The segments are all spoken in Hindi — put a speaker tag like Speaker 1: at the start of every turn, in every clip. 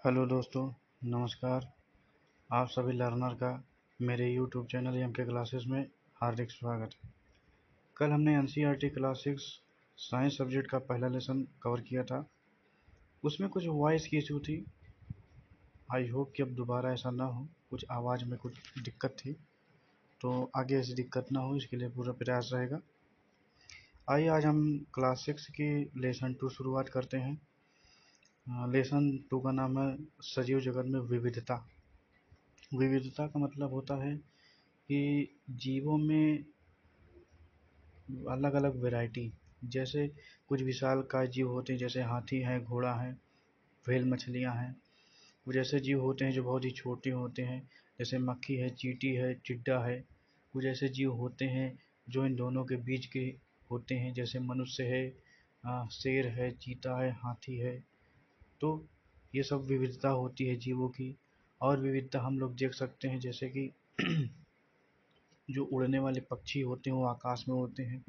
Speaker 1: हेलो दोस्तों, नमस्कार। आप सभी लर्नर का मेरे यूट्यूब चैनल एम के क्लासेस में हार्दिक स्वागत है। कल हमने एनसीईआरटी क्लासिक्स साइंस सब्जेक्ट का पहला लेसन कवर किया था। उसमें कुछ वॉइस की इशू थी। आई होप कि अब दोबारा ऐसा ना हो। कुछ आवाज़ में कुछ दिक्कत थी, तो आगे ऐसी दिक्कत ना हो इसके लिए पूरा प्रयास रहेगा। आइए आज हम क्लास 6 की लेसन 2 शुरुआत करते हैं। लेसन 2 का नाम है सजीव जगत में विविधता। विविधता का मतलब होता है कि जीवों में अलग अलग वैरायटी, जैसे कुछ विशालकाय जीव होते हैं, जैसे हाथी है, घोड़ा है, व्हेल मछलियाँ हैं। कुछ ऐसे जीव होते हैं जो बहुत ही छोटे होते हैं, जैसे मक्खी है, चींटी है, टिड्डा है। कुछ ऐसे जीव होते हैं जो इन दोनों के बीच के होते हैं, जैसे मनुष्य है, शेर है, चीता है, हाथी है। तो ये सब विविधता होती है जीवों की। और विविधता हम लोग देख सकते हैं, जैसे कि जो उड़ने वाले पक्षी होते हैं वो आकाश में उड़ते हैं,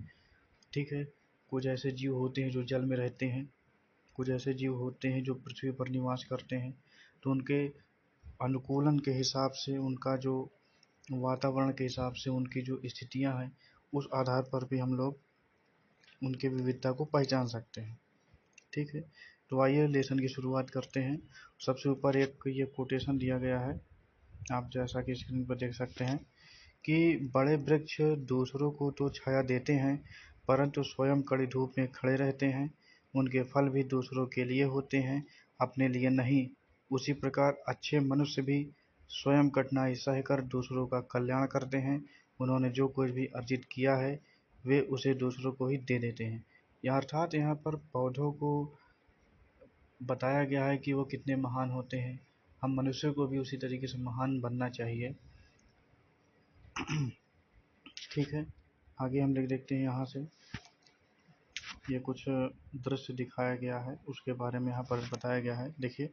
Speaker 1: ठीक है। कुछ ऐसे जीव होते हैं जो जल में रहते हैं। कुछ ऐसे जीव होते हैं जो पृथ्वी पर निवास करते हैं। तो उनके अनुकूलन के हिसाब से, उनका जो वातावरण के हिसाब से, उनकी जो स्थितियां हैं, उस आधार पर भी हम लोग उनकी विविधता को पहचान सकते हैं, ठीक है। तो आइए लेसन की शुरुआत करते हैं। सबसे ऊपर एक ये कोटेशन दिया गया है, आप जैसा कि स्क्रीन पर देख सकते हैं कि बड़े वृक्ष दूसरों को तो छाया देते हैं, परंतु स्वयं कड़ी धूप में खड़े रहते हैं। उनके फल भी दूसरों के लिए होते हैं, अपने लिए नहीं। उसी प्रकार अच्छे मनुष्य भी स्वयं कठिनाई सहकर दूसरों का कल्याण करते हैं। उन्होंने जो कुछ भी अर्जित किया है वे उसे दूसरों को ही दे देते हैं। यह अर्थात यहाँ पर पौधों को बताया गया है कि वो कितने महान होते हैं। हम मनुष्य को भी उसी तरीके से महान बनना चाहिए, ठीक है। आगे हम देखते हैं यहाँ से ये कुछ दृश्य दिखाया गया है, उसके बारे में यहाँ पर बताया गया है। देखिए,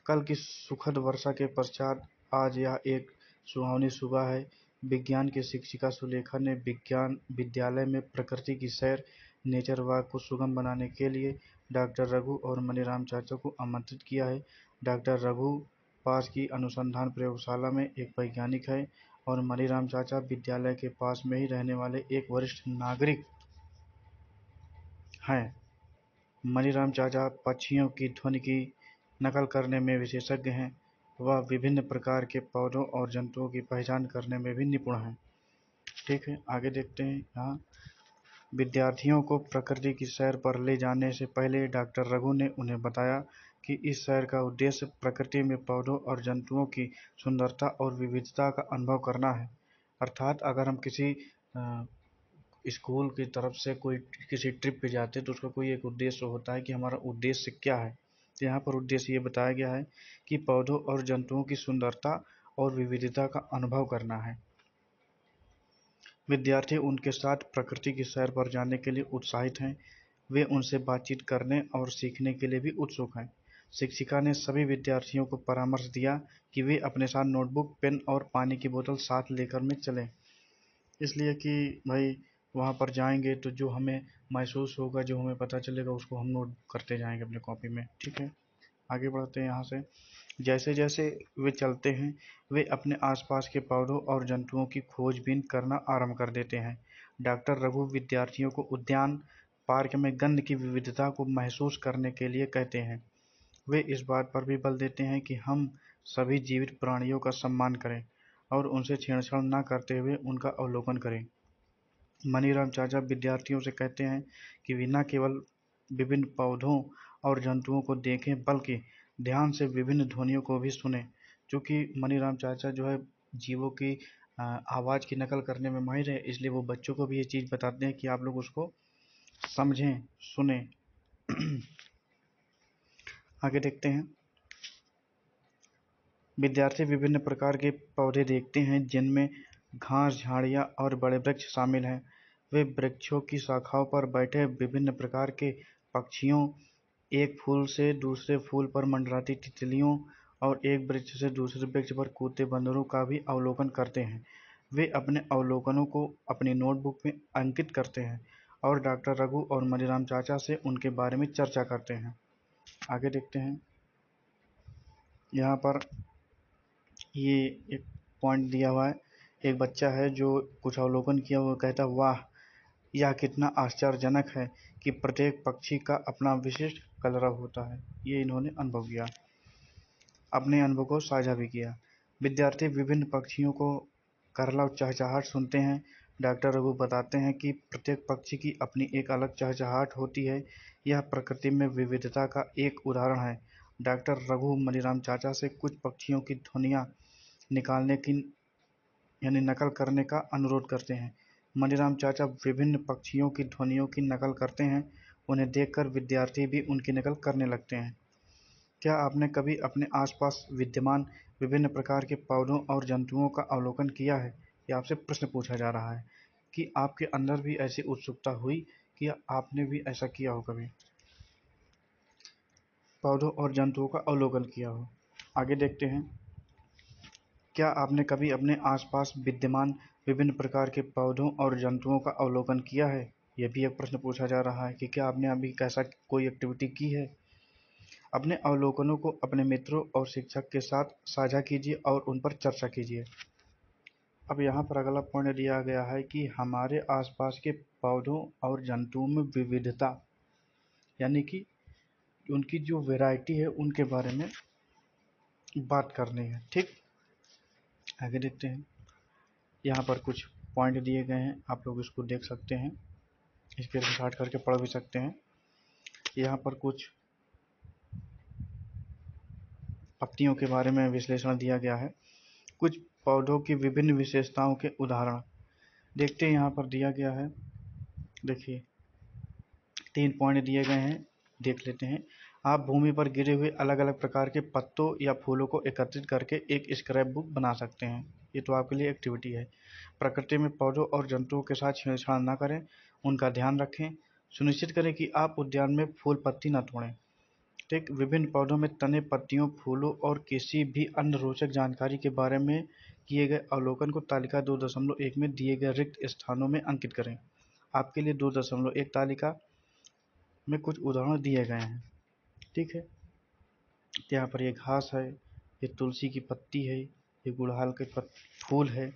Speaker 1: कल की सुखद वर्षा के पश्चात आज यह एक सुहावनी सुबह है। विज्ञान की शिक्षिका सुलेखा ने विज्ञान विद्यालय में प्रकृति की सैर, नेचर वॉक को सुगम बनाने के लिए डॉक्टर रघु और मनीराम चाचा को आमंत्रित किया है। डॉक्टर रघु पास की अनुसंधान प्रयोगशाला में एक वैज्ञानिक है और मनीराम चाचा विद्यालय के पास में ही रहने वाले एक वरिष्ठ नागरिक हैं। मनीराम चाचा पक्षियों की ध्वनि की नकल करने में विशेषज्ञ हैं। वह विभिन्न प्रकार के पौधों और जंतुओं की पहचान करने में भी निपुण हैं, ठीक है। आगे देखते हैं। यहाँ विद्यार्थियों को प्रकृति की सैर पर ले जाने से पहले डॉक्टर रघु ने उन्हें बताया कि इस सैर का उद्देश्य प्रकृति में पौधों और जंतुओं की सुंदरता और विविधता का अनुभव करना है। अर्थात अगर हम किसी स्कूल की तरफ से कोई किसी ट्रिप पे जाते हैं तो उसका कोई एक उद्देश्य होता है कि हमारा उद्देश्य क्या है। तो यहाँ पर उद्देश्य ये बताया गया है कि पौधों और जंतुओं की सुंदरता और विविधता का अनुभव करना है। विद्यार्थी उनके साथ प्रकृति की सैर पर जाने के लिए उत्साहित हैं। वे उनसे बातचीत करने और सीखने के लिए भी उत्सुक हैं। शिक्षिका ने सभी विद्यार्थियों को परामर्श दिया कि वे अपने साथ नोटबुक, पेन और पानी की बोतल साथ लेकर में चलें, इसलिए कि भाई वहाँ पर जाएंगे तो जो हमें महसूस होगा, जो हमें पता चलेगा, उसको हम नोट करते जाएंगे अपनी कॉपी में, ठीक है। आगे बढ़ते हैं यहाँ से। जैसे जैसे वे चलते हैं वे अपने आसपास के पौधों और जंतुओं की खोजबीन करना आरंभ कर देते हैं। डॉक्टर रघु विद्यार्थियों को उद्यान पार्क में गंध की विविधता को महसूस करने के लिए कहते हैं। वे इस बात पर भी बल देते हैं कि हम सभी जीवित प्राणियों का सम्मान करें और उनसे छेड़छाड़ न करते हुए उनका अवलोकन करें। मनीराम चाचा विद्यार्थियों से कहते हैं कि वे न केवल विभिन्न पौधों और जंतुओं को देखें बल्कि ध्यान से विभिन्न ध्वनियों को भी सुने। चूँकि मनीराम चाचा जो है जीवों की आवाज़ की नकल करने में माहिर है, इसलिए वो बच्चों को भी ये चीज़ बताते हैं कि आप लोग उसको समझें, सुने। आगे देखते हैं। विद्यार्थी विभिन्न प्रकार के पौधे देखते हैं जिनमें घास, झाड़ियाँ और बड़े वृक्ष शामिल हैं। वे वृक्षों की शाखाओं पर बैठे विभिन्न प्रकार के पक्षियों, एक फूल से दूसरे फूल पर मंडराती तितलियों और एक वृक्ष से दूसरे वृक्ष पर कूदते बंदरों का भी अवलोकन करते हैं। वे अपने अवलोकनों को अपनी नोटबुक में अंकित करते हैं और डॉक्टर रघु और मनीराम चाचा से उनके बारे में चर्चा करते हैं। आगे देखते हैं। यहाँ पर ये एक पॉइंट दिया हुआ है, एक बच्चा है जो कुछ अवलोकन किया, वो कहता है वाह, यह कितना आश्चर्यजनक है कि प्रत्येक पक्षी का अपना विशिष्ट कलरव होता है। ये इन्होंने अनुभव किया, अपने अनुभव को साझा भी किया। विद्यार्थी विभिन्न पक्षियों को करला चहचहाट सुनते हैं। डॉक्टर रघु बताते हैं कि प्रत्येक पक्षी की अपनी एक अलग चहचहाट होती है। यह प्रकृति में विविधता का एक उदाहरण है। डॉक्टर रघु मनीराम चाचा से कुछ पक्षियों की ध्वनियाँ निकालने की यानी नकल करने का अनुरोध करते हैं। मनीराम चाचा विभिन्न पक्षियों की ध्वनियों की नकल करते हैं। उन्हें देखकर विद्यार्थी भी उनकी नकल करने लगते हैं। क्या आपने कभी अपने आसपास विद्यमान विभिन्न प्रकार के पौधों और जंतुओं का अवलोकन किया है? ये आपसे प्रश्न पूछा जा रहा है कि आपके अंदर भी ऐसी उत्सुकता हुई कि आपने भी ऐसा किया हो, कभी पौधों और जंतुओं का अवलोकन किया हो। आगे देखते हैं, क्या आपने कभी अपने आसपास विद्यमान विभिन्न प्रकार के पौधों और जंतुओं का अवलोकन किया है? यह भी एक प्रश्न पूछा जा रहा है कि क्या आपने अभी कैसा कोई एक्टिविटी की है। अपने अवलोकनों को अपने मित्रों और शिक्षक के साथ साझा कीजिए और उन पर चर्चा कीजिए। अब यहाँ पर अगला पॉइंट दिया गया है कि हमारे आसपास के पौधों और जंतुओं में विविधता, यानी कि उनकी जो वैरायटी है उनके बारे में बात करनी है। ठीक, आगे देखते हैं। यहाँ पर कुछ पॉइंट दिए गए हैं, आप लोग इसको देख सकते हैं, इसके स्टार्ट करके पढ़ भी सकते हैं। यहाँ पर कुछ पत्तियों के बारे में विश्लेषण दिया गया है। कुछ पौधों की विभिन्न विशेषताओं के उदाहरण देखते हैं। यहाँ पर दिया गया है, देखिए 3 पॉइंट दिए गए हैं, देख लेते हैं। आप भूमि पर गिरे हुए अलग अलग प्रकार के पत्तों या फूलों को एकत्रित करके एक स्क्रैप बुक बना सकते हैं। ये तो आपके लिए एक्टिविटी है। प्रकृति में पौधों और जंतुओं के साथ छेड़छाड़ न करें, उनका ध्यान रखें। सुनिश्चित करें कि आप उद्यान में फूल पत्ती न तोड़ें। ठीक, विभिन्न पौधों में तने, पत्तियों, फूलों और किसी भी अन्य रोचक जानकारी के बारे में किए गए अवलोकन को तालिका 2.1 में दिए गए रिक्त स्थानों में अंकित करें। आपके लिए 2.1 तालिका में कुछ उदाहरण दिए गए हैं। ठीक है, यहाँ पर ये घास है, ये तुलसी की पत्ती है, ये गुड़हल के फूल है,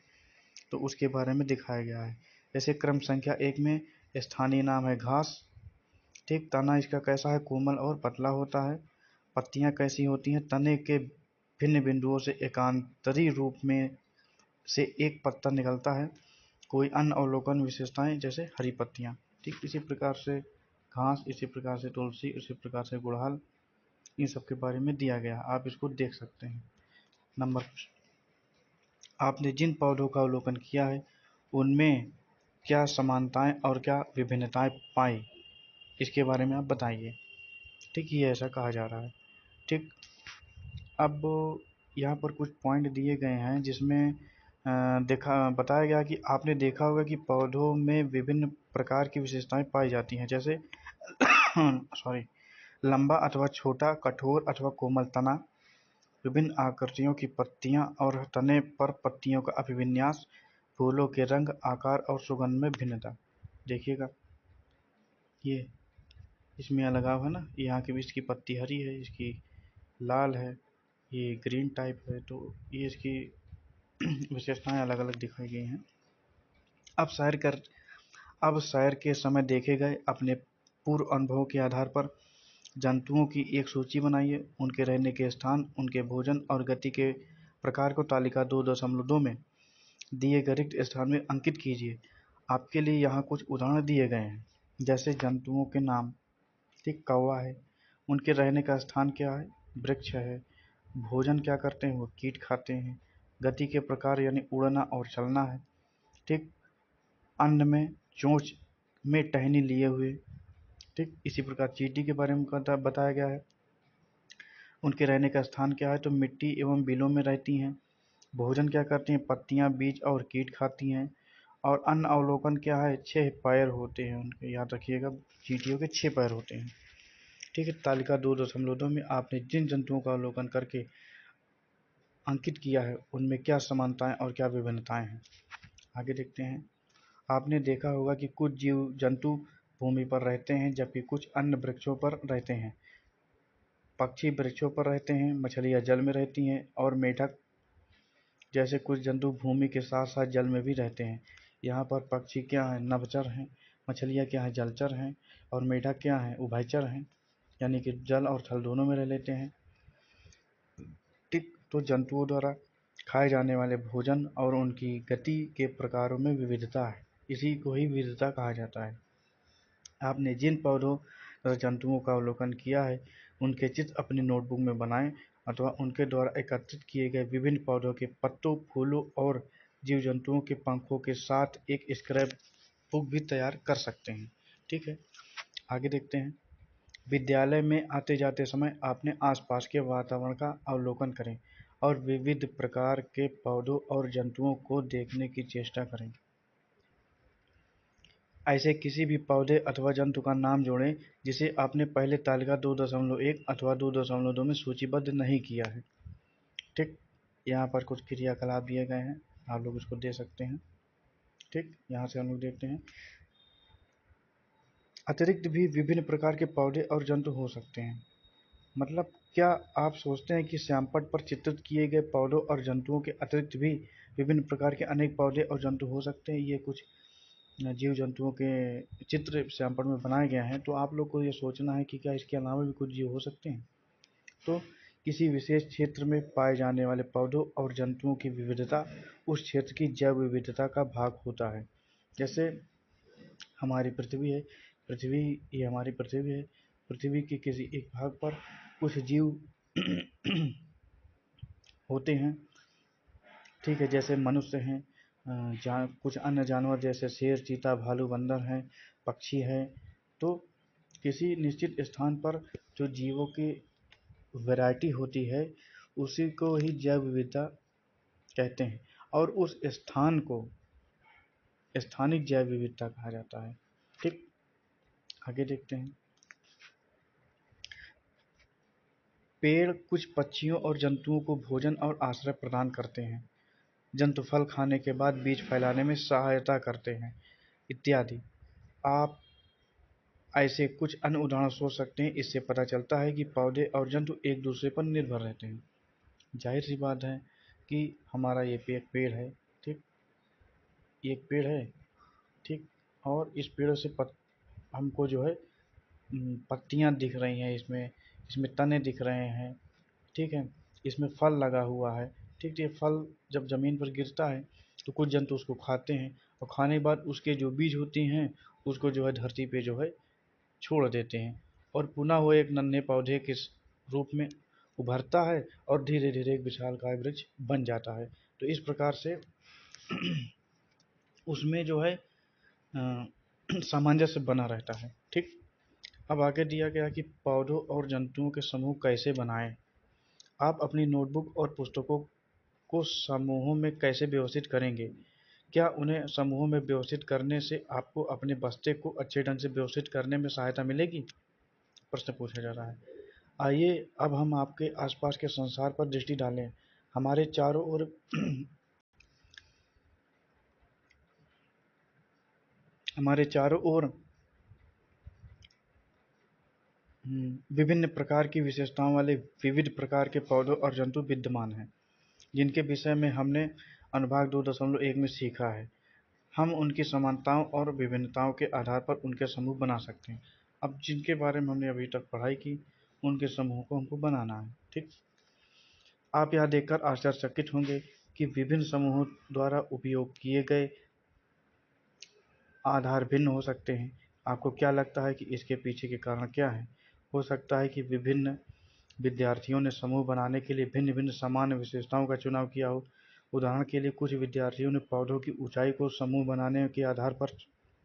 Speaker 1: तो उसके बारे में दिखाया गया है। जैसे क्रम संख्या 1 में स्थानीय नाम है घास। ठीक, तना इसका कैसा है, कोमल और पतला होता है। पत्तियां कैसी होती हैं, तने के भिन्न बिंदुओं से एकांतरी रूप में से एक पत्ता निकलता है। कोई अन्य अवलोकन विशेषताएं, जैसे हरी पत्तियां। ठीक, इसी प्रकार से घास, इसी प्रकार से तुलसी, इसी प्रकार से गुड़हल, इन सब के बारे में दिया गया, आप इसको देख सकते हैं। नंबर, आपने जिन पौधों का अवलोकन किया है उनमें क्या समानताएं और क्या विभिन्नताएं पाई, इसके बारे में आप बताइए। ठीक, ये ऐसा कहा जा रहा है। ठीक, अब यहाँ पर कुछ पॉइंट दिए गए हैं जिसमें देखा बताया गया कि आपने देखा होगा कि पौधों में विभिन्न प्रकार की विशेषताएं पाई जाती हैं, जैसे सॉरी, लंबा अथवा छोटा, कठोर अथवा कोमल तना, विभिन्न आकृतियों की पत्तियां और तने पर पत्तियों का अभिविन्यास, फूलों के रंग, आकार और सुगंध में भिन्नता। देखिएगा, ये इसमें अलगाव है ना, यहाँ की भी इसकी पत्ती हरी है, इसकी लाल है, ये ग्रीन टाइप है, तो ये इसकी विशेषताएं अलग अलग दिखाई गई हैं। अब सैर के समय देखे गए अपने पूर्व अनुभवों के आधार पर जंतुओं की एक सूची बनाइए। उनके रहने के स्थान, उनके भोजन और गति के प्रकार को तालिका 2.2 में दिए गए रिक्त स्थान में अंकित कीजिए। आपके लिए यहाँ कुछ उदाहरण दिए गए हैं, जैसे जंतुओं के नाम। ठीक, कौवा है, उनके रहने का स्थान क्या है, वृक्ष है। भोजन क्या करते हैं, वो कीट खाते हैं। गति के प्रकार यानी उड़ना और चलना है। ठीक, अन्न में चोंच में टहनी लिए हुए। ठीक, इसी प्रकार चींटी के बारे में बताया गया है। उनके रहने का स्थान क्या है, तो मिट्टी एवं बिलों में रहती हैं। भोजन क्या करती हैं, पत्तियां, बीज और कीट खाती हैं। और अन्न अवलोकन क्या है, 6 पैर होते हैं उनके, याद रखिएगा, चींटियों के 6 पैर होते हैं। ठीक है, तालिका 2.2 में आपने जिन जंतुओं का अवलोकन करके अंकित किया है उनमें क्या समानताएं और क्या विभिन्नताएं हैं। आगे देखते हैं। आपने देखा होगा कि कुछ जीव जंतु भूमि पर रहते हैं जबकि कुछ अन्य वृक्षों पर रहते हैं। पक्षी वृक्षों पर रहते हैं, मछलियाँ जल में रहती हैं और मेढक जैसे कुछ जंतु भूमि के साथ साथ जल में भी रहते हैं। यहाँ पर पक्षी क्या हैं, नभचर हैं, मछलियाँ क्या हैं, जलचर हैं, और मेढक क्या हैं, उभयचर हैं, यानी कि जल और थल दोनों में रह लेते हैं। ठीक, तो जंतुओं द्वारा खाए जाने वाले भोजन और उनकी गति के प्रकारों में विविधता है, इसी को ही विविधता कहा जाता है। आपने जिन पौधों तथा जंतुओं का अवलोकन किया है, उनके चित्र अपनी नोटबुक में बनाएं अथवा उनके द्वारा एकत्रित किए गए विभिन्न पौधों के पत्तों, फूलों और जीव जंतुओं के पंखों के साथ एक स्क्रैप बुक भी तैयार कर सकते हैं। ठीक है, आगे देखते हैं। विद्यालय में आते जाते समय अपने आसपास के वातावरण का अवलोकन करें और विविध प्रकार के पौधों और जंतुओं को देखने की चेष्टा करें। ऐसे किसी भी पौधे अथवा जंतु का नाम जोड़ें जिसे आपने पहले तालिका 2.1 अथवा 2.2 में सूचीबद्ध नहीं किया है। ठीक, यहाँ पर कुछ क्रियाकलाप दिए गए हैं, आप लोग इसको दे सकते हैं। ठीक, यहाँ से हम लोग देखते हैं। अतिरिक्त भी विभिन्न प्रकार के पौधे और जंतु हो सकते हैं। मतलब क्या आप सोचते हैं कि श्यामपट्ट पर चित्रित किए गए पौधों और जंतुओं के अतिरिक्त भी विभिन्न प्रकार के अनेक पौधे और जंतु हो सकते हैं? ये कुछ जीव जंतुओं के चित्र श्यामपट्ट में बनाए गए हैं, तो आप लोग को ये सोचना है कि क्या इसके अलावा भी कुछ जीव हो सकते हैं। तो किसी विशेष क्षेत्र में पाए जाने वाले पौधों और जंतुओं की विविधता उस क्षेत्र की जैव विविधता का भाग होता है। जैसे हमारी पृथ्वी है, पृथ्वी ये हमारी पृथ्वी है, पृथ्वी के किसी एक भाग पर कुछ जीव होते हैं। ठीक है, जैसे मनुष्य हैं, कुछ अन्य जानवर जैसे शेर, चीता, भालू, बंदर हैं, पक्षी हैं। तो किसी निश्चित स्थान पर जो जीवों की वैरायटी होती है, उसी को ही जैव विविधता कहते हैं और उस स्थान को स्थानिक जैव विविधता कहा जाता है। ठीक, आगे देखते हैं। पेड़ कुछ पक्षियों और जंतुओं को भोजन और आश्रय प्रदान करते हैं। जंतु फल खाने के बाद बीज फैलाने में सहायता करते हैं, इत्यादि। आप ऐसे कुछ अन्य उदाहरण सोच सकते हैं। इससे पता चलता है कि पौधे और जंतु एक दूसरे पर निर्भर रहते हैं। जाहिर सी बात है कि हमारा ये पेड़ है, ठीक, ये एक पेड़ है, ठीक, और इस पेड़ से हमको जो है पत्तियां दिख रही हैं, इसमें इसमें तने दिख रहे हैं, ठीक है, इसमें फल लगा हुआ है। ठीक, ये फल जब ज़मीन पर गिरता है तो कुछ जंतु उसको खाते हैं और खाने के बाद उसके जो बीज होती हैं उसको जो है धरती पे जो है छोड़ देते हैं और पुनः वो एक नन्हे पौधे के रूप में उभरता है और धीरे धीरे एक विशालकाय वृक्ष बन जाता है। तो इस प्रकार से उसमें जो है सामंजस्य बना रहता है। ठीक, अब आगे दिया गया कि पौधों और जंतुओं के समूह कैसे बनाएं। आप अपनी नोटबुक और पुस्तकों को समूहों में कैसे व्यवस्थित करेंगे? क्या उन्हें समूहों में व्यवस्थित करने से आपको अपने बस्ते को अच्छे ढंग से व्यवस्थित करने में सहायता मिलेगी? प्रश्न पूछा जा रहा है। आइए अब हम आपके आसपास के संसार पर दृष्टि डालें। हमारे चारों ओर हमारे चारों ओर विभिन्न प्रकार की विशेषताओं वाले विविध प्रकार के पौधों और जंतु विद्यमान हैं, जिनके विषय में हमने अनुभाग 2.1 में सीखा है। हम उनकी समानताओं और विभिन्नताओं के आधार पर उनके समूह बना सकते हैं। अब जिनके बारे में हमने अभी तक पढ़ाई की, उनके समूह को हमको बनाना है। ठीक, आप यह देखकर आश्चर्यचकित होंगे कि विभिन्न समूहों द्वारा उपयोग किए गए आधार भिन्न हो सकते हैं। आपको क्या लगता है कि इसके पीछे के कारण क्या है? हो सकता है कि विभिन्न विद्यार्थियों ने समूह बनाने के लिए भिन्न भिन्न सामान्य विशेषताओं का चुनाव किया हो। उदाहरण के लिए कुछ विद्यार्थियों ने पौधों की ऊंचाई को समूह बनाने के आधार पर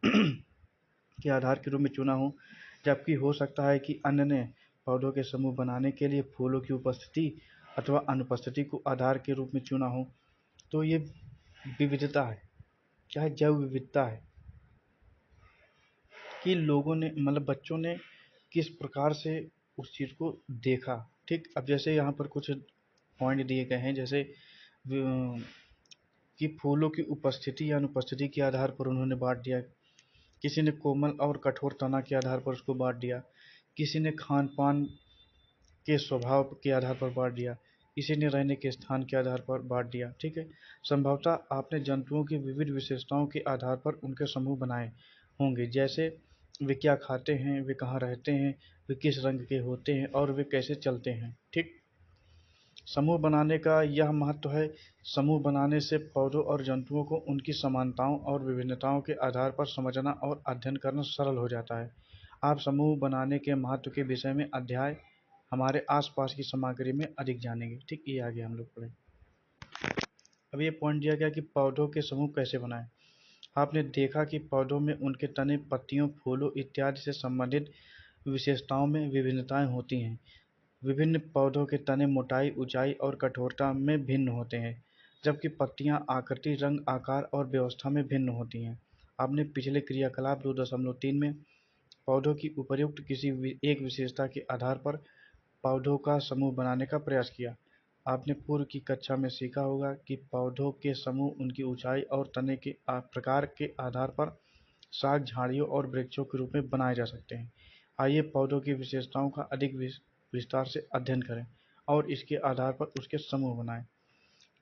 Speaker 1: के आधार के रूप में चुना हो, जबकि हो सकता है कि अन्य ने पौधों के समूह बनाने के लिए फूलों की उपस्थिति अथवा अनुपस्थिति को आधार के रूप में चुना हो। तो ये विविधता है, क्या है, जैव विविधता है कि लोगों ने मतलब बच्चों ने किस प्रकार से उस चीज़ को देखा। ठीक, अब जैसे यहाँ पर कुछ पॉइंट दिए गए हैं, जैसे कि फूलों की उपस्थिति या अनुपस्थिति के आधार पर उन्होंने बांट दिया। किसी ने कोमल और कठोर तना के आधार पर उसको बांट दिया। किसी ने खान पान के स्वभाव के आधार पर बांट दिया, इसी ने रहने के स्थान के आधार पर बांट दिया। ठीक है, संभवतः आपने जंतुओं की विविध विशेषताओं के आधार पर उनके समूह बनाए होंगे, जैसे वे क्या खाते हैं, वे कहाँ रहते हैं, वे किस रंग के होते हैं और वे कैसे चलते हैं। ठीक, समूह बनाने का यह महत्व है। समूह बनाने से पौधों और जंतुओं को उनकी समानताओं और विभिन्नताओं के आधार पर समझना और अध्ययन करना सरल हो जाता है। आप समूह बनाने के महत्व के विषय में अध्याय हमारे आसपास की सामग्री में अधिक जानेंगे। ठीक, ये आगे हम लोग पढ़ें। अब ये पॉइंट दिया गया कि पौधों के समूह कैसे बनाएं। आपने देखा कि पौधों में उनके तने, पत्तियों, फूलों इत्यादि से संबंधित विशेषताओं में विभिन्नताएं होती हैं। विभिन्न पौधों के तने मोटाई, ऊंचाई और कठोरता में भिन्न होते हैं, जबकि पत्तियां आकृति, रंग, आकार और व्यवस्था में भिन्न होती हैं। आपने पिछले क्रियाकलाप 2.3 में पौधों की उपर्युक्त किसी एक विशेषता के आधार पर पौधों का समूह बनाने का प्रयास किया। आपने पूर्व की कक्षा में सीखा होगा कि पौधों के समूह उनकी ऊंचाई और तने के प्रकार के आधार पर शाक, झाड़ियों और वृक्षों के रूप में बनाए जा सकते हैं। आइए पौधों की विशेषताओं का अधिक विस्तार से अध्ययन करें और इसके आधार पर उसके समूह बनाएं।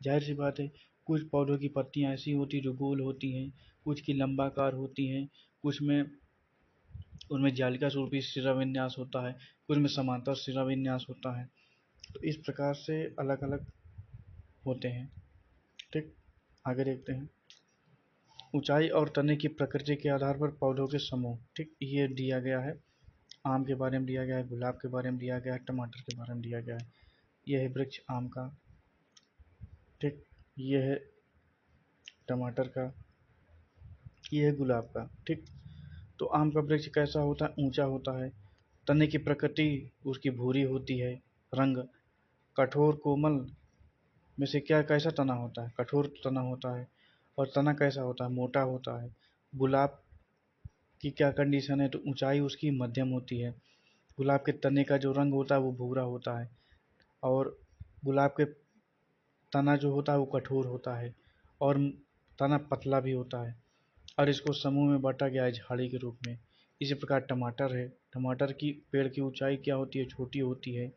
Speaker 1: जाहिर सी बात है, कुछ पौधों की पत्तियां ऐसी होती हैं जो गोल होती हैं, कुछ की लंबाकार होती हैं, कुछ में उनमें जालिका स्वरूपी शिराविन्यास होता है, कुछ में समांतर शिराविन्यास होता है। तो इस प्रकार से अलग अलग होते हैं। ठीक, आगे देखते हैं। ऊंचाई और तने की प्रकृति के आधार पर पौधों के समूह। ठीक, ये दिया गया है। आम के बारे में दिया गया है, गुलाब के बारे में दिया गया है, टमाटर के बारे में दिया गया है। यह है वृक्ष आम का। ठीक, ये है टमाटर का, ये है गुलाब का। ठीक, तो आम का वृक्ष कैसा होता है? ऊंचा होता है। तने की प्रकृति उसकी भूरी होती है। रंग कठोर, कोमल में से क्या कैसा तना होता है? कठोर तना होता है। और तना कैसा होता है? मोटा होता है। गुलाब की क्या कंडीशन है? तो ऊंचाई उसकी मध्यम होती है। गुलाब के तने का जो रंग होता है वो भूरा होता है, और गुलाब के तना जो होता है वो कठोर होता है, और तना पतला भी होता है, और इसको समूह में बांटा गया है झाड़ी के रूप में। इसी प्रकार टमाटर है। टमाटर की पेड़ की ऊंचाई क्या होती है? छोटी होती है।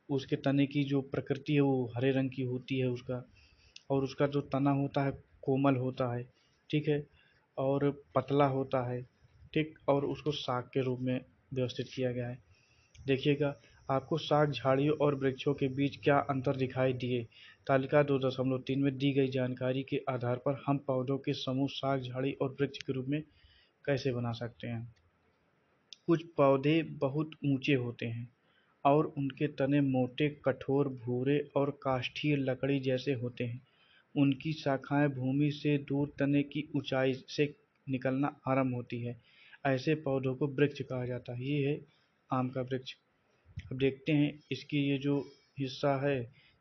Speaker 1: उसके तने की जो प्रकृति है वो हरे रंग की होती है उसका, और उसका जो तना होता है कोमल होता है। ठीक है, और पतला होता है। ठीक, और उसको साग के रूप में व्यवस्थित किया गया है। देखिएगा, आपको शाक, झाड़ियों और वृक्षों के बीच क्या अंतर दिखाई दिए? तालिका 2.3 में दी गई जानकारी के आधार पर हम पौधों के समूह शाक, झाड़ी और वृक्ष के रूप में कैसे बना सकते हैं? कुछ पौधे बहुत ऊंचे होते हैं और उनके तने मोटे, कठोर, भूरे और काष्ठीय लकड़ी जैसे होते हैं। उनकी शाखाएं भूमि से दूर तने की ऊंचाई से निकलना आरंभ होती है। ऐसे पौधों को वृक्ष कहा जाता है। ये है आम का वृक्ष। अब देखते हैं इसकी ये जो हिस्सा है,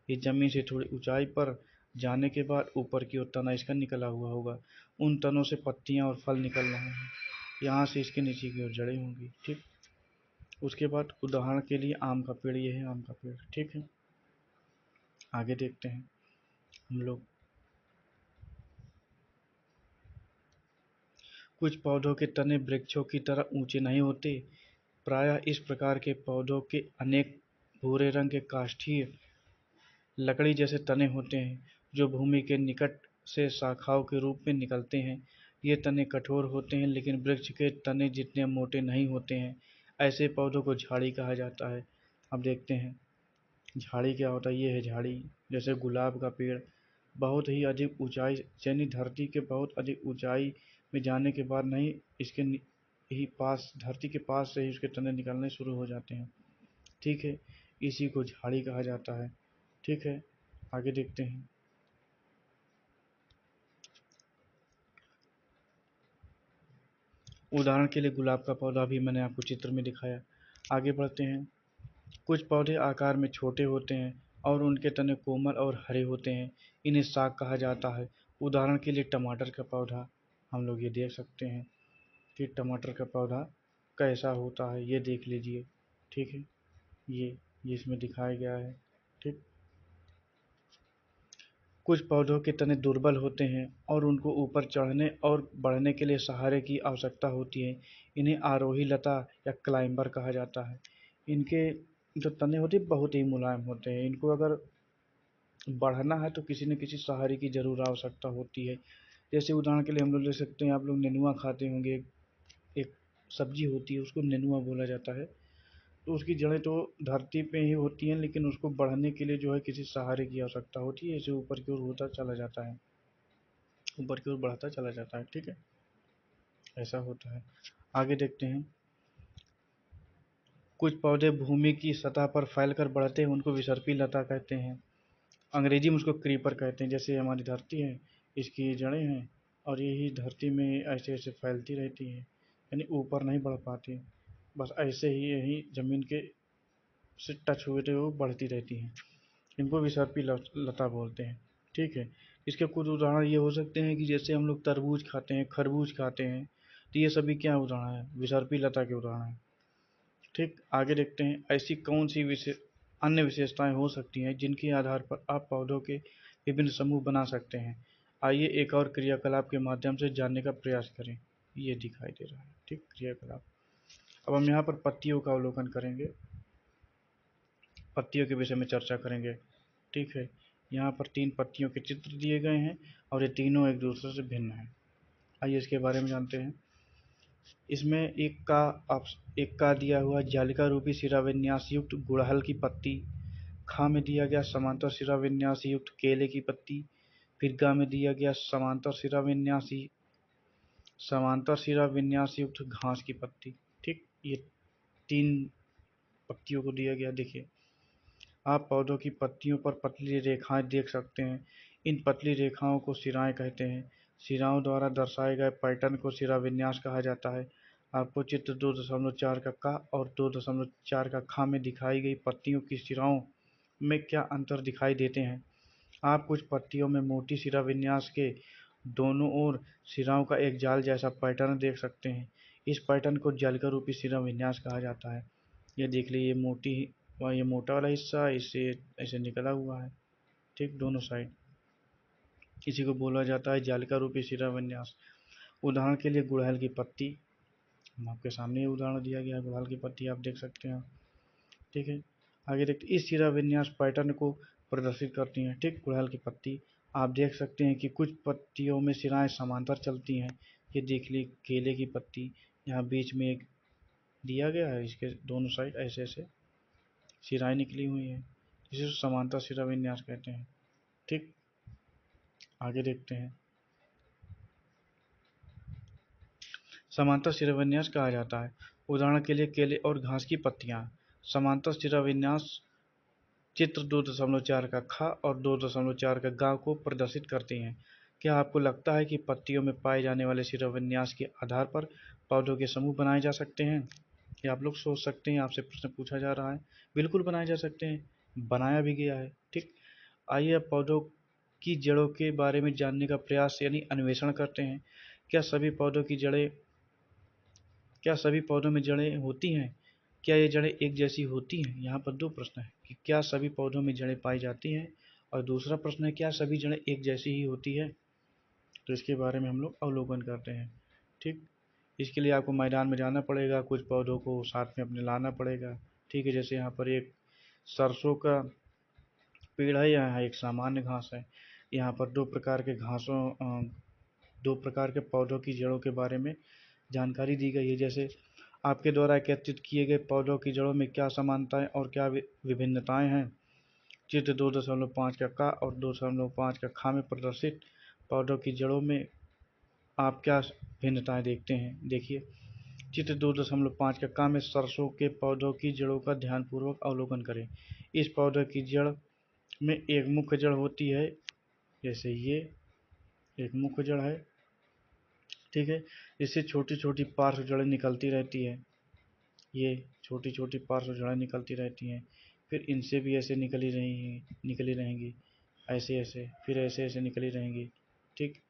Speaker 1: ये ज़मीन से थोड़ी ऊंचाई पर जाने के बाद ऊपर की ओर तना इसका निकला हुआ होगा। उन तनों से पत्तियां और फल निकल रहे हैं। यहाँ से इसके नीचे की ओर जड़ें होंगी। ठीक, उसके बाद उदाहरण के लिए आम का पेड़, ये है आम का पेड़। ठीक है, आगे देखते हैं हम लोग। कुछ पौधों के तने वृक्षों की तरह ऊंचे नहीं होते। प्रायः इस प्रकार के पौधों के अनेक भूरे रंग के काष्ठीय लकड़ी जैसे तने होते हैं, जो भूमि के निकट से शाखाओं के रूप में निकलते हैं। ये तने कठोर होते हैं, लेकिन वृक्ष के तने जितने मोटे नहीं होते हैं। ऐसे पौधों को झाड़ी कहा जाता है। अब देखते हैं झाड़ी क्या होता है। ये है झाड़ी। जैसे गुलाब का पेड़ बहुत ही अधिक ऊंचाई, यानी धरती के बहुत अधिक ऊंचाई में जाने के बाद नहीं, इसके ही पास, धरती के पास से ही उसके तने निकलने शुरू हो जाते हैं। ठीक है, इसी को झाड़ी कहा जाता है। ठीक है, आगे देखते हैं। उदाहरण के लिए गुलाब का पौधा भी मैंने आपको चित्र में दिखाया। आगे बढ़ते हैं। कुछ पौधे आकार में छोटे होते हैं और उनके तने कोमल और हरे होते हैं। इन्हें साग कहा जाता है। उदाहरण के लिए टमाटर का पौधा हम लोग ये देख सकते हैं कि टमाटर का पौधा कैसा होता है, ये देख लीजिए। ठीक है, ये इसमें दिखाया गया है। ठीक, कुछ पौधों के तने दुर्बल होते हैं और उनको ऊपर चढ़ने और बढ़ने के लिए सहारे की आवश्यकता होती है। इन्हें आरोही लता या क्लाइंबर कहा जाता है। इनके जो तने होते हैं बहुत ही मुलायम होते हैं। इनको अगर बढ़ना है तो किसी न किसी सहारे की ज़रूर आवश्यकता होती है। जैसे उदाहरण के लिए हम लोग ले सकते हैं, आप लोग नेनुआ खाते होंगे, एक सब्जी होती है उसको नेनुआ बोला जाता है। तो उसकी जड़ें तो धरती पे ही होती हैं, लेकिन उसको बढ़ने के लिए जो है किसी सहारे की आवश्यकता होती है, इसे ऊपर की ओर होता चला जाता है, ऊपर की ओर बढ़ता चला जाता है। ठीक है, ऐसा होता है। आगे देखते हैं, कुछ पौधे भूमि की सतह पर फैलकर बढ़ते हैं, उनको विसर्पी लता कहते हैं। अंग्रेजी में उसको क्रीपर कहते हैं। जैसे हमारी धरती है, इसकी जड़ें हैं और यही धरती में ऐसे ऐसे फैलती रहती हैं, यानी ऊपर नहीं बढ़ पाती, बस ऐसे ही यही ज़मीन के से टच हुए थे वो बढ़ती रहती हैं। इनको विसर्पी लता बोलते हैं। ठीक है, इसके कुछ उदाहरण ये हो सकते हैं कि जैसे हम लोग तरबूज खाते हैं, खरबूज खाते हैं, तो ये सभी क्या उदाहरण हैं, विसर्पी लता के उदाहरण हैं। ठीक, आगे देखते हैं, ऐसी कौन सी अन्य विशेषताएं हो सकती हैं जिनके आधार पर आप पौधों के विभिन्न समूह बना सकते हैं। आइए एक और क्रियाकलाप के माध्यम से जानने का प्रयास करें। ये दिखाई दे रहा है। ठीक, क्रियाकलाप। अब हम यहाँ पर पत्तियों का अवलोकन करेंगे, पत्तियों के विषय में चर्चा करेंगे। ठीक है, यहाँ पर 3 पत्तियों के चित्र दिए गए हैं और ये तीनों एक दूसरे से भिन्न हैं। आइए इसके बारे में जानते हैं। इसमें एक का दिया हुआ जालिका रूपी शिराविन्यास युक्त गुड़हल की पत्ती, खा में दिया गया समांतर शिराविन्यास युक्त केले की पत्ती, फिर गा में दिया गया समांतर शिराविन्यास युक्त घास की पत्ती। ठीक, ये 3 पत्तियों को दिया गया। देखिए, आप पौधों की पत्तियों पर पतली रेखाएं देख सकते हैं। इन पतली रेखाओं को शिराएं कहते हैं। शिराओं द्वारा दर्शाए गए पैटर्न को शिराविन्यास कहा जाता है। आपको चित्र 2.4 का क और 2.4 का ख में दिखाई गई पत्तियों की शिराओं में क्या अंतर दिखाई देते हैं। आप कुछ पत्तियों में मोटी शिराविन्यास के दोनों ओर शिराओं का एक जाल जैसा पैटर्न देख सकते हैं। इस पैटर्न को जालिका रूपी शिराविन्यास कहा जाता है। ये देख लीजिए, ये मोटा वाला हिस्सा इससे ऐसे निकला हुआ है। ठीक, दोनों साइड, इसी को बोला जाता है जालिका रूपी शिराविन्यास। उदाहरण के लिए गुड़हल की पत्ती, हम आपके सामने ये उदाहरण दिया गया है, गुड़हल की पत्ती आप देख सकते हैं। ठीक है, आगे देखते, इस शिराविन्यास पैटर्न को प्रदर्शित करती हैं। ठीक, गुड़हल की पत्ती आप देख सकते हैं कि कुछ पत्तियों में शिराएं समांतर चलती हैं। ये देख ली केले की पत्ती, यहाँ बीच में एक दिया गया है, इसके दोनों साइड ऐसे ऐसे शिराएं निकली हुई हैं, जिसे समांतर शिराविन्यास कहते हैं। ठीक, आगे देखते हैं, समांतर शिराविन्यास कहा जाता है। उदाहरण के लिए केले और घास की पत्तियां। समांतर शिराविन्यास चित्र 2.4 का ख और 2.4 का ग को प्रदर्शित करती हैं। क्या आपको लगता है कि पत्तियों में पाए जाने वाले शिराविन्यास के आधार पर पौधों के समूह बनाए जा सकते हैं? ये आप लोग सोच सकते हैं, आपसे प्रश्न पूछा जा रहा है। बिल्कुल बनाए जा सकते हैं, बनाया भी गया है। ठीक, आइए अब पौधों की जड़ों के बारे में जानने का प्रयास यानी अन्वेषण करते हैं। क्या सभी पौधों में जड़ें होती हैं? क्या ये जड़ें एक जैसी होती हैं? यहाँ पर 2 प्रश्न हैं कि क्या सभी पौधों में जड़ें पाई जाती हैं, और दूसरा प्रश्न है क्या सभी जड़ें एक जैसी ही होती है? तो इसके बारे में हम लोग अवलोकन करते हैं। ठीक, इसके लिए आपको मैदान में जाना पड़ेगा, कुछ पौधों को साथ में अपने लाना पड़ेगा। ठीक है, जैसे यहाँ पर एक सरसों का पेड़ है, यहाँ एक सामान्य घास है। यहाँ पर 2 प्रकार के पौधों की जड़ों के बारे में जानकारी दी गई है। जैसे आपके द्वारा एकत्रित किए गए पौधों की जड़ों में क्या समानताएं और क्या विभिन्नताएं हैं। चित्र 2.5 का क और 2.5 का ख में प्रदर्शित पौधों की जड़ों में आप क्या भिन्नताएं देखते हैं। देखिए, चित्र 2.5 का क में सरसों के पौधों की जड़ों का ध्यानपूर्वक अवलोकन करें। इस पौधे की जड़ में एक मुख्य जड़ होती है, जैसे ये एक मुख्य जड़ है। ठीक है, इससे छोटी छोटी पार्श्व जड़ें निकलती रहती है। ये छोटी छोटी पार्श्व जड़ें निकलती रहती हैं, फिर इनसे भी ऐसे निकली रहेंगी, ऐसे ऐसे, फिर ऐसे ऐसे निकली रहेंगी। ठीक,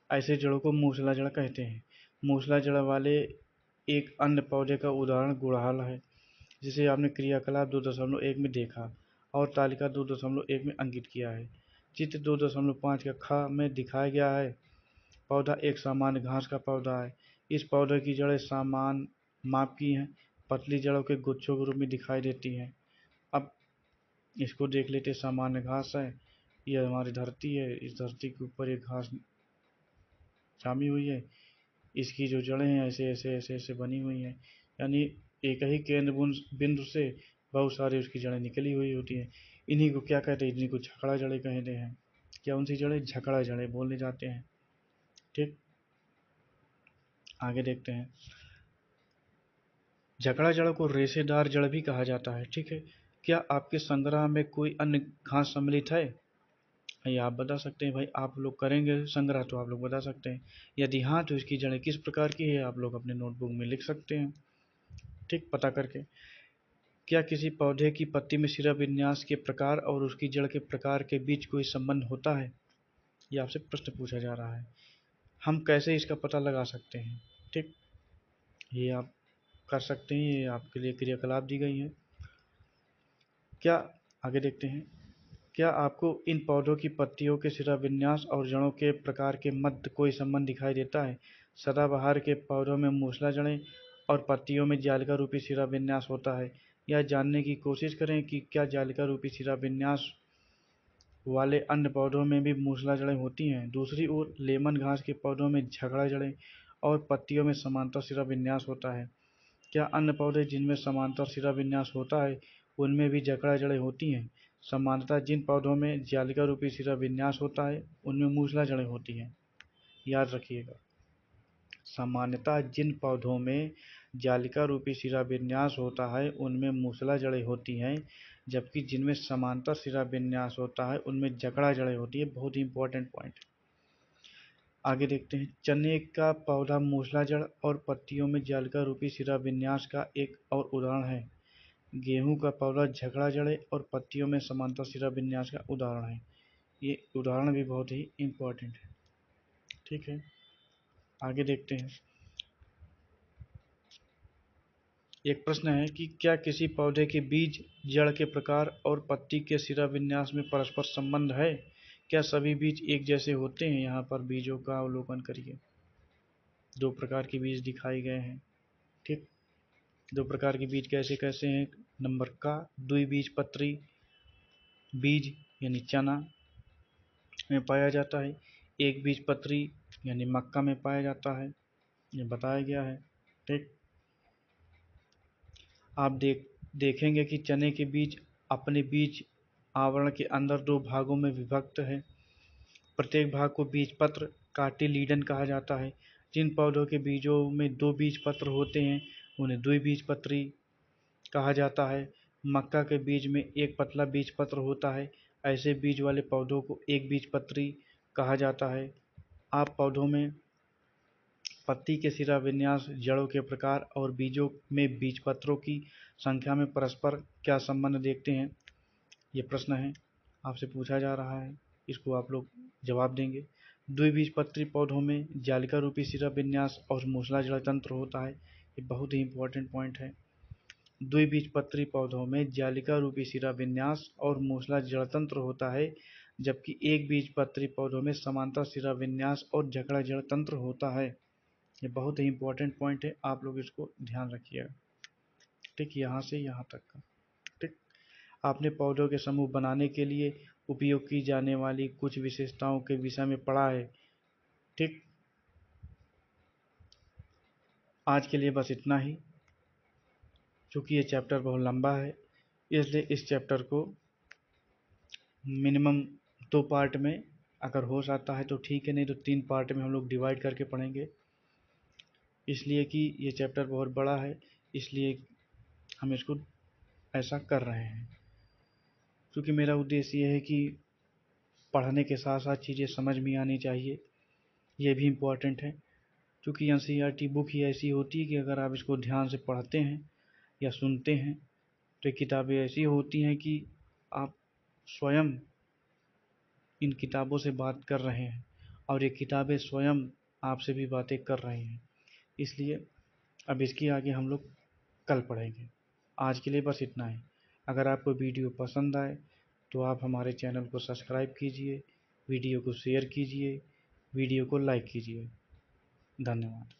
Speaker 1: ऐसे जड़ों को मूसला जड़ कहते हैं। मूसला जड़ वाले एक अन्य पौधे का उदाहरण गुड़हल है, जिसे आपने क्रियाकलाप 2.1 में देखा और तालिका 2.1 में अंकित किया है। चित्र 2.5 का ख में दिखाया गया है पौधा एक सामान्य घास का पौधा है। इस पौधे की जड़ें समान माप की हैं, पतली जड़ों के गुच्छों के रूप में दिखाई देती हैं। अब इसको देख लेते, सामान्य घास है, ये हमारी धरती है, इस धरती के ऊपर एक घास जामी हुई है, इसकी जो जड़ें हैं ऐसे ऐसे ऐसे ऐसे बनी हुई हैं, यानी एक ही केंद्र बिंदु से बहुत सारी उसकी जड़ें निकली हुई होती हैं। इन्हीं को क्या कहते हैं, इन्हीं को झकड़ा जड़ें कहते हैं। क्या उनसी जड़ें? झकड़ा जड़ें बोलने जाते हैं। ठीक, आगे देखते हैं। झकड़ा जड़ को रेशेदार जड़ भी कहा जाता है। ठीक है, क्या आपके संग्रह में कोई अन्य घास सम्मिलित है? ये आप बता सकते हैं भाई, आप लोग करेंगे संग्रह तो आप लोग बता सकते हैं। यदि हाँ तो इसकी जड़ें किस प्रकार की है आप लोग अपने नोटबुक में लिख सकते हैं, ठीक, पता करके। क्या किसी पौधे की पत्ती में शिरा विन्यास के प्रकार और उसकी जड़ के प्रकार के बीच कोई संबंध होता है? ये आपसे प्रश्न पूछा जा रहा है। हम कैसे इसका पता लगा सकते हैं? ठीक, ये आप कर सकते हैं, ये आपके लिए क्रियाकलाप दी गई हैं। क्या, आगे देखते हैं। क्या आपको इन पौधों की पत्तियों के शिरा विन्यास और जड़ों के प्रकार के मध्य कोई संबंध दिखाई देता है? सदाबहार के पौधों में मूसला जड़ें और पत्तियों में जालिका रूपी शिरा विन्यास होता है। यह जानने की कोशिश करें कि क्या जालिका रूपी शिरा विन्यास वाले अन्य पौधों में भी मूसला जड़ें होती हैं। दूसरी ओर लेमन घास के पौधों में झगड़ा जड़ें और पत्तियों में समांतर शिरा विन्यास होता है। क्या अन्य पौधे जिनमें समांतर शिरा विन्यास होता है उनमें भी जकड़ा जड़ें होती हैं? सामान्यतः जिन पौधों में जालिका रूपी शिरा विन्यास होता है उनमें मूसला जड़ें होती हैं। याद रखिएगा, सामान्यतः जिन पौधों में जालिका रूपी शिरा विन्यास होता है उनमें मूसला जड़ें होती हैं, जबकि जिनमें समांतर शिरा विन्यास होता है उनमें जकड़ा जड़ें होती है। बहुत ही इंपॉर्टेंट पॉइंट। आगे देखते हैं। चने का पौधा मूसला जड़ और पत्तियों में जालिका रूपी शिरा विन्यास का एक और उदाहरण है। गेहूं का पौधा झगड़ा जड़ें और पत्तियों में समांतर शिरा विन्यास का उदाहरण है। ये उदाहरण भी बहुत ही इंपॉर्टेंट है। ठीक है, आगे देखते हैं। एक प्रश्न है कि क्या किसी पौधे के बीज, जड़ के प्रकार और पत्ती के शिरा विन्यास में परस्पर संबंध है? क्या सभी बीज एक जैसे होते हैं? यहाँ पर बीजों का अवलोकन करिए। दो प्रकार के बीज दिखाए गए हैं। ठीक, दो प्रकार के बीज कैसे कैसे हैं? नंबर का द्विबीजपत्री बीज यानी चना में पाया जाता है, एक बीजपत्री यानी मक्का में पाया जाता है, ये बताया गया है। ठीक, आप देखेंगे कि चने के बीज अपने बीज आवरण के अंदर दो भागों में विभक्त है। प्रत्येक भाग को बीजपत्र काटिलीडन कहा जाता है। जिन पौधों के बीजों में दो बीजपत्र होते हैं उन्हें द्विबीजपत्री कहा जाता है। मक्का के बीज में एक पतला बीजपत्र होता है, ऐसे बीज वाले पौधों को एक बीजपत्री कहा जाता है। आप पौधों में पत्ती के शिरा विन्यास, जड़ों के प्रकार और बीजों में बीजपत्रों की संख्या में परस्पर क्या संबंध देखते हैं? ये प्रश्न है, आपसे पूछा जा रहा है, इसको आप लोग जवाब देंगे। द्विबीजपत्री पौधों में जालिका रूपी शिरा विन्यास और मूसला जड़ तंत्र होता है। ये बहुत ही इंपॉर्टेंट पॉइंट है। द्विबीजपत्री पौधों में जालिका रूपी शिरा विन्यास और मूसला जड़ तंत्र होता है, जबकि एक बीजपत्री पौधों में समांतर शिरा विन्यास और झगड़ा जड़ तंत्र होता है। ये बहुत ही इंपॉर्टेंट पॉइंट है, आप लोग इसको ध्यान रखिएगा। ठीक, यहाँ से यहाँ तक का। ठीक, आपने पौधों के समूह बनाने के लिए उपयोग की जाने वाली कुछ विशेषताओं के विषय में पढ़ा है। ठीक, आज के लिए बस इतना ही। चूँकि ये चैप्टर बहुत लंबा है इसलिए इस चैप्टर को मिनिमम 2 पार्ट में अगर हो जाता है तो ठीक है, नहीं तो 3 पार्ट में हम लोग डिवाइड करके पढ़ेंगे, इसलिए कि ये चैप्टर बहुत बड़ा है, इसलिए हम इसको ऐसा कर रहे हैं। क्योंकि मेरा उद्देश्य ये है कि पढ़ने के साथ साथ चीज़ें समझ में आनी चाहिए, ये भी इम्पोर्टेंट है। क्योंकि एनसीईआरटी बुक ही ऐसी होती है कि अगर आप इसको ध्यान से पढ़ते हैं या सुनते हैं तो ये किताबें ऐसी होती हैं कि आप स्वयं इन किताबों से बात कर रहे हैं और ये किताबें स्वयं आपसे भी बातें कर रही हैं। इसलिए अब इसकी आगे हम लोग कल पढ़ेंगे। आज के लिए बस इतना ही। अगर आपको वीडियो पसंद आए तो आप हमारे चैनल को सब्सक्राइब कीजिए, वीडियो को शेयर कीजिए, वीडियो को लाइक कीजिए। धन्यवाद।